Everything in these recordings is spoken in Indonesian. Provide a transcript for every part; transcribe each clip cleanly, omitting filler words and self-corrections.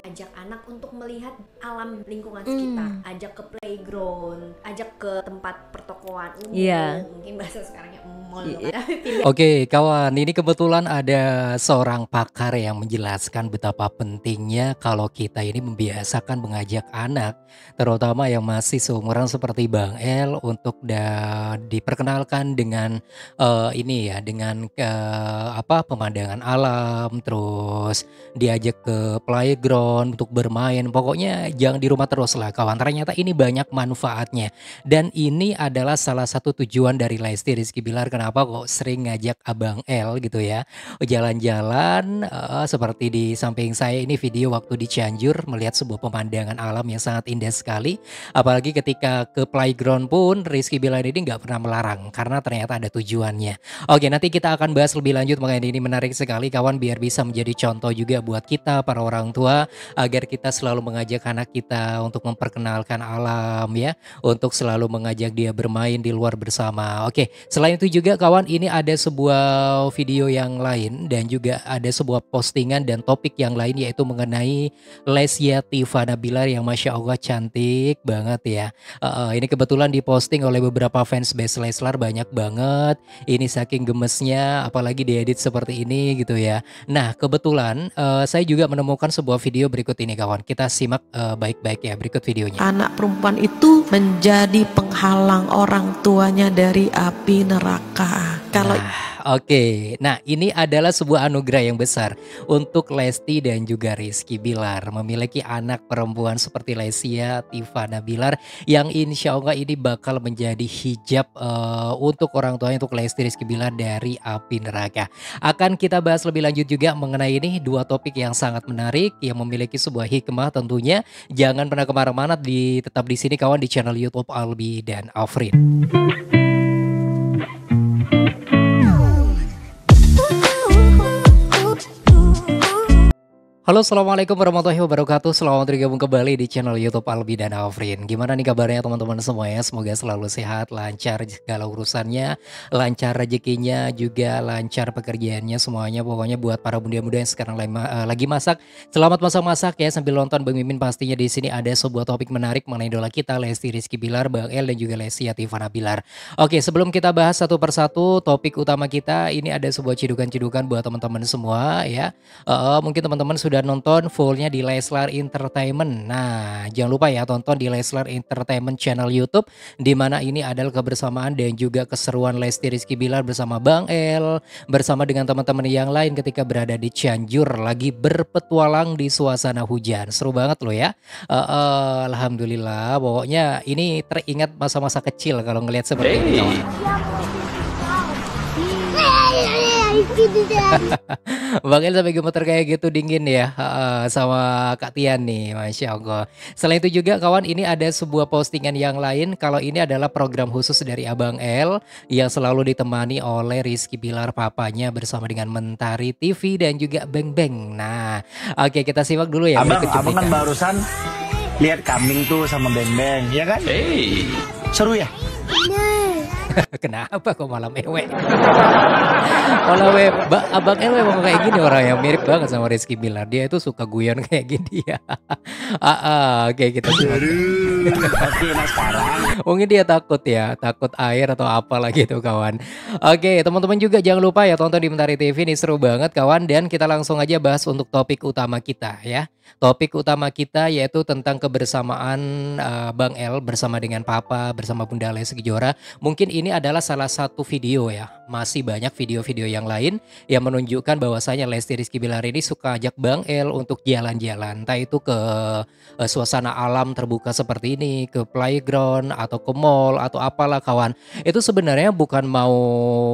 ajak anak untuk melihat alam lingkungan sekitar, ajak ke playground, ajak ke tempat pertokoan Iya. umum, mungkin bahasa sekarangnya mall I kan. Oke, kawan, ini kebetulan ada seorang pakar yang menjelaskan betapa pentingnya kalau kita ini membiasakan mengajak anak, terutama yang masih seumuran seperti Bang El untuk diperkenalkan dengan ini ya, dengan apa pemandangan alam, terus diajak ke playground untuk bermain. Pokoknya jangan di rumah terus lah, kawan. Ternyata ini banyak manfaatnya. Dan ini adalah salah satu tujuan dari Lesti Rizky Bilar kenapa kok sering ngajak Abang L gitu ya, jalan-jalan, seperti di samping saya ini video waktu di Cianjur melihat sebuah pemandangan alam yang sangat indah sekali. Apalagi ketika ke playground pun Rizky Bilar ini nggak pernah melarang karena ternyata ada tujuannya. Oke, nanti kita akan bahas lebih lanjut mengenai ini, menarik sekali kawan, biar bisa menjadi contoh juga buat kita para orang tua agar kita selalu mengajak anak kita untuk memperkenalkan alam ya, untuk selalu mengajak dia bermain di luar bersama. Oke, selain itu juga kawan, ini ada sebuah video yang lain dan juga ada sebuah postingan dan topik yang lain yaitu mengenai Lesya Tivana Bilar yang Masya Allah cantik banget ya. Ini kebetulan diposting oleh beberapa fans base Leslar banyak banget. Ini saking gemesnya apalagi diedit seperti ini gitu ya. Nah kebetulan saya juga menemukan sebuah video berikut ini kawan. Kita simak baik-baik ya berikut videonya. Anak perempuan itu menjadi penghalang orang tuanya dari api neraka. Kalau Oke, nah ini adalah sebuah anugerah yang besar untuk Lesti dan juga Rizky Bilar memiliki anak perempuan seperti Lesya Tivana Bilar yang insya Allah ini bakal menjadi hijab untuk orang tuanya, untuk Lesti Rizky Bilar dari api neraka. Akan kita bahas lebih lanjut juga mengenai ini dua topik yang sangat menarik yang memiliki sebuah hikmah tentunya. Jangan pernah kemana-mana, tetap di sini kawan di channel YouTube Albi dan Afrin. Halo, assalamualaikum warahmatullahi wabarakatuh. Selamat bergabung kembali di channel YouTube Albi dan Afrin. Gimana nih kabarnya teman-teman semuanya? Semoga selalu sehat, lancar segala urusannya, lancar rezekinya, juga lancar pekerjaannya semuanya. Pokoknya buat para bunda-bunda yang sekarang lagi masak, selamat masak-masak ya sambil nonton Bang Mimin. Pastinya di sini ada sebuah topik menarik mengenai idola kita Lesti Rizky Bilar, Bang El dan juga Lesya Tivana Bilar. Oke, sebelum kita bahas satu persatu topik utama kita, ini ada sebuah cidukan-cidukan buat teman-teman semua ya. Mungkin teman-teman sudah nonton fullnya di Leslar Entertainment. Nah, jangan lupa ya tonton di Leslar Entertainment channel YouTube, di mana ini adalah kebersamaan dan juga keseruan Lesti Rizky Bilar bersama Bang El, bersama dengan teman-teman yang lain ketika berada di Cianjur lagi berpetualang di suasana hujan. Seru banget loh ya. Alhamdulillah, pokoknya ini teringat masa-masa kecil kalau ngelihat seperti ini kawan. Bang El sampai gemeter kayak gitu dingin ya, sama Kak Tian nih, Masya Allah. Selain itu juga kawan, ini ada sebuah postingan yang lain. Kalau ini adalah program khusus dari Abang El yang selalu ditemani oleh Rizky Bilar papanya bersama dengan Mentari TV dan juga Beng Beng. Nah, oke kita simak dulu ya. Abang kan barusan lihat kambing tuh sama Beng Beng, ya kan? Seru ya? Kenapa kok malah mewek? Malah Abang El memang kayak gini, orang yang mirip banget sama Rizky Bilar. Dia itu suka guyon kayak gini ya. Oke kita simak. Oke, nah sekarang Mungkin dia takut ya, takut air atau apa gitu kawan. Oke, teman-teman juga jangan lupa ya tonton di Mentari TV, ini seru banget kawan. Dan kita langsung aja bahas untuk topik utama kita ya. Topik utama kita yaitu tentang kebersamaan Bang El bersama dengan Papa, bersama Bunda Lesti Kejora. Mungkin ini adalah salah satu video ya. Masih banyak video-video yang lain yang menunjukkan bahwasanya Lesti Rizky Bilar ini suka ajak Bang El untuk jalan-jalan. Entah itu ke suasana alam terbuka seperti ini, ke playground atau ke mall atau apalah kawan. Itu sebenarnya bukan mau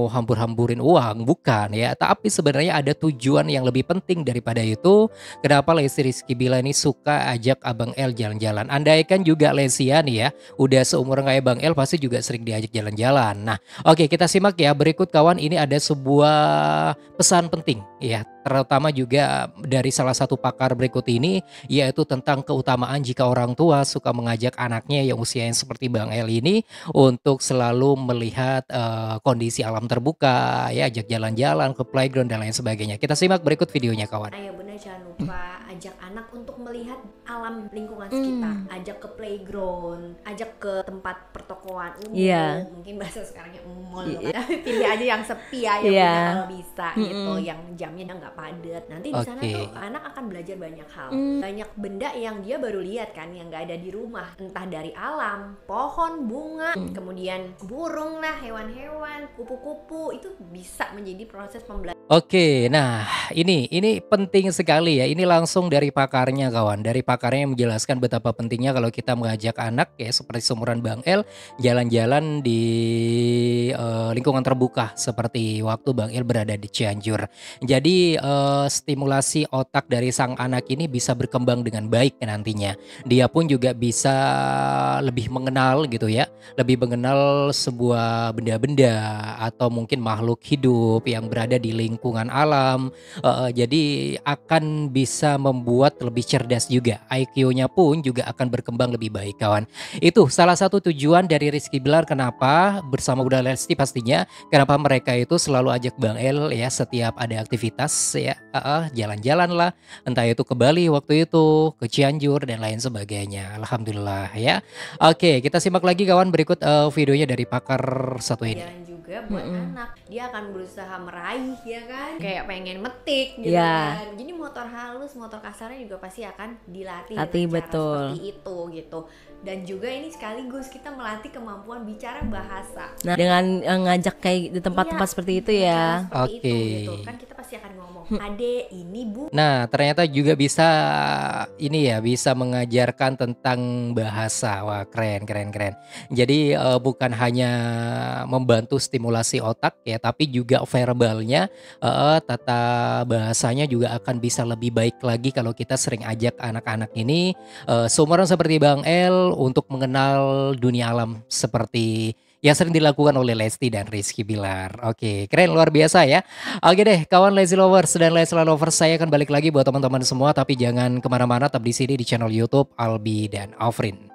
hambur-hamburin uang, bukan ya. Tapi sebenarnya ada tujuan yang lebih penting daripada itu. Kenapa Lesti Rizky Bilar ini suka ajak Abang El jalan-jalan? Andaikan juga Lesya nih ya, udah seumuran kayak Bang El pasti juga sering diajak jalan-jalan. Nah, oke kita simak ya berikut kawan, ini ada sebuah pesan penting ya, terutama juga dari salah satu pakar berikut ini, yaitu tentang keutamaan jika orang tua suka mengajak anaknya yang usianya seperti Bang El ini untuk selalu melihat kondisi alam terbuka ya, ajak jalan-jalan ke playground dan lain sebagainya. Kita simak berikut videonya kawan. Ayo bunda jangan lupa ajak anak untuk melihat alam lingkungan sekitar, ajak ke playground, ajak ke tempat pertokoan umum, mungkin bahasa sekarangnya mall, pilih aja yang sepi ya, yang punya kalau bisa gitu, yang jamnya nggak padat. Nanti di sana tuh anak akan belajar banyak hal, banyak benda yang dia baru lihat kan, yang nggak ada di rumah, entah dari alam, pohon, bunga, kemudian burung lah, hewan-hewan, kupu-kupu, itu bisa menjadi proses pembelajaran. Oke, nah ini penting sekali ya. Ini langsung dari pakarnya kawan. Dari pakarnya yang menjelaskan betapa pentingnya kalau kita mengajak anak ya seperti seumuran Bang El jalan-jalan di lingkungan terbuka seperti waktu Bang El berada di Cianjur. Jadi stimulasi otak dari sang anak ini bisa berkembang dengan baik nantinya. Dia pun juga bisa lebih mengenal gitu ya, lebih mengenal sebuah benda-benda atau mungkin makhluk hidup yang berada di lingkungan alam. Jadi akan bisa membuat lebih cerdas juga. IQ-nya pun juga akan berkembang lebih baik kawan. Itu salah satu tujuan dari Rizky Bilar kenapa bersama Bunda Lesti pastinya kenapa mereka itu selalu ajak Bang El ya setiap ada aktivitas ya, jalan-jalan lah, entah itu ke Bali waktu itu, ke Cianjur dan lain sebagainya. Alhamdulillah ya. Oke, kita simak lagi kawan berikut videonya dari pakar satu ini. Dan juga buat anak, dia akan berusaha meraih ya kan, kayak pengen metik gitu kan. Jadi motor halus, motor kasarnya juga pasti akan dilatih dengan cara seperti itu gitu. Dan juga ini sekaligus kita melatih kemampuan bicara bahasa. Nah, dengan ngajak kayak di tempat-tempat seperti itu ya. Seperti itu gitu. Kan kita pasti akan ngomong, "Ade, ini Bu." Nah, ternyata juga bisa ini ya, bisa mengajarkan tentang bahasa. Wah, keren. Jadi bukan hanya membantu stimulasi otak ya, tapi juga verbalnya, tata bahasanya juga akan bisa lebih baik lagi kalau kita sering ajak anak-anak ini seumuran seperti Bang El untuk mengenal dunia alam seperti yang sering dilakukan oleh Lesti dan Rizky Bilar. Oke, keren luar biasa ya. Oke deh, kawan Lesti Lovers dan Leslar Lovers, saya akan balik lagi buat teman-teman semua, tapi jangan kemana-mana, tetap di sini di channel YouTube Albi dan Afrin.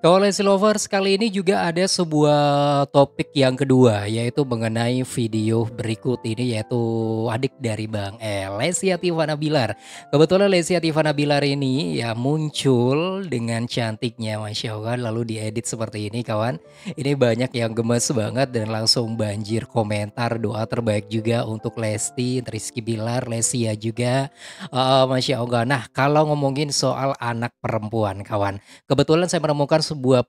Kalau Lesti Lovers, kali ini juga ada sebuah topik yang kedua, yaitu mengenai video berikut ini, yaitu adik dari Bang El, Lesy Atifana Bilar. Kebetulan Lesy Atifana Bilar ini ya muncul dengan cantiknya, Masya Allah, lalu diedit seperti ini kawan. Ini banyak yang gemes banget dan langsung banjir komentar, doa terbaik juga untuk Lesti, Rizky Bilar, Lesia juga. Masya Allah. Nah, kalau ngomongin soal anak perempuan kawan, kebetulan saya menemukan sebuah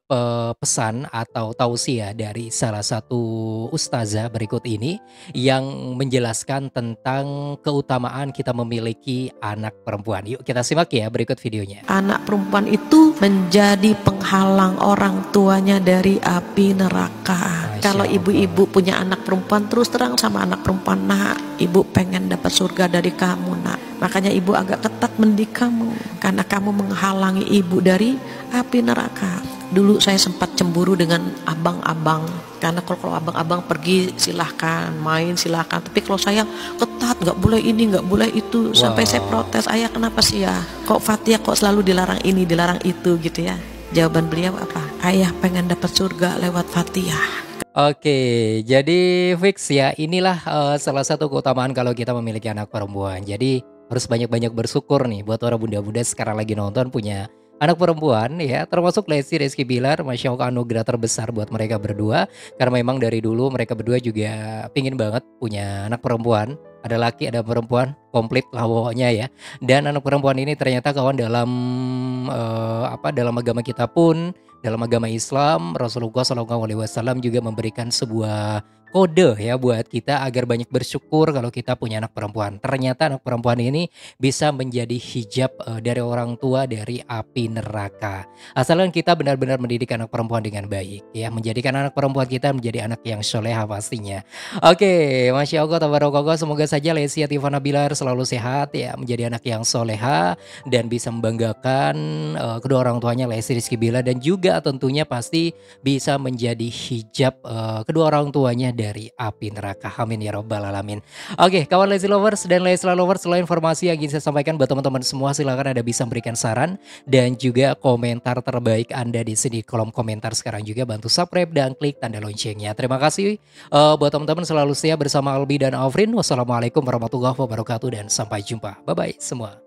pesan atau tausiah dari salah satu ustazah berikut ini yang menjelaskan tentang keutamaan kita memiliki anak perempuan. Yuk kita simak ya berikut videonya. Anak perempuan itu menjadi penghalang orang tuanya dari api neraka. Kalau ibu-ibu punya anak perempuan, terus terang sama anak perempuan, "Nak, ibu pengen dapat surga dari kamu, Nak. Makanya ibu agak ketat mendidik kamu, karena kamu menghalangi ibu dari api neraka." Dulu saya sempat cemburu dengan abang-abang, karena kalau abang-abang pergi silahkan, main silahkan, tapi kalau saya ketat, nggak boleh ini, nggak boleh itu. Sampai saya protes, "Ayah kenapa sih ya, kok Fathia kok selalu dilarang ini, dilarang itu," gitu ya. Jawaban beliau apa? "Ayah pengen dapat surga lewat Fathia." Oke, jadi fix ya, inilah salah satu keutamaan kalau kita memiliki anak perempuan. Jadi harus banyak-banyak bersyukur nih buat para bunda-bunda sekarang lagi nonton punya anak perempuan ya, termasuk Lesti Rizky Bilar. Masya Allah, anugerah terbesar buat mereka berdua, karena memang dari dulu mereka berdua juga pingin banget punya anak perempuan. Ada laki ada perempuan, komplit lah pokoknya ya. Dan anak perempuan ini ternyata kawan dalam dalam agama kita pun, dalam agama Islam, Rasulullah SAW juga memberikan sebuah kode ya buat kita agar banyak bersyukur kalau kita punya anak perempuan. Ternyata anak perempuan ini bisa menjadi hijab dari orang tua dari api neraka. Asalkan kita benar-benar mendidik anak perempuan dengan baik ya, menjadikan anak perempuan kita menjadi anak yang soleha pastinya. Oke, Masya Allah, tabarakallah, semoga saja Lesy Atifana Bilar selalu sehat ya, menjadi anak yang soleha dan bisa membanggakan kedua orang tuanya Lesti Rizky Bilar, dan juga tentunya pasti bisa menjadi hijab kedua orang tuanya dari api neraka. Amin ya robbal alamin. Oke, kawan Lazy Lovers dan Leslar Lovers, selain informasi yang ingin saya sampaikan buat teman-teman semua, silakan Anda bisa memberikan saran dan juga komentar terbaik Anda di sini kolom komentar sekarang juga. Bantu subscribe dan klik tanda loncengnya. Terima kasih buat teman-teman selalu setia bersama Albi dan Afrin. Wassalamualaikum warahmatullahi wabarakatuh dan sampai jumpa. Bye bye semua.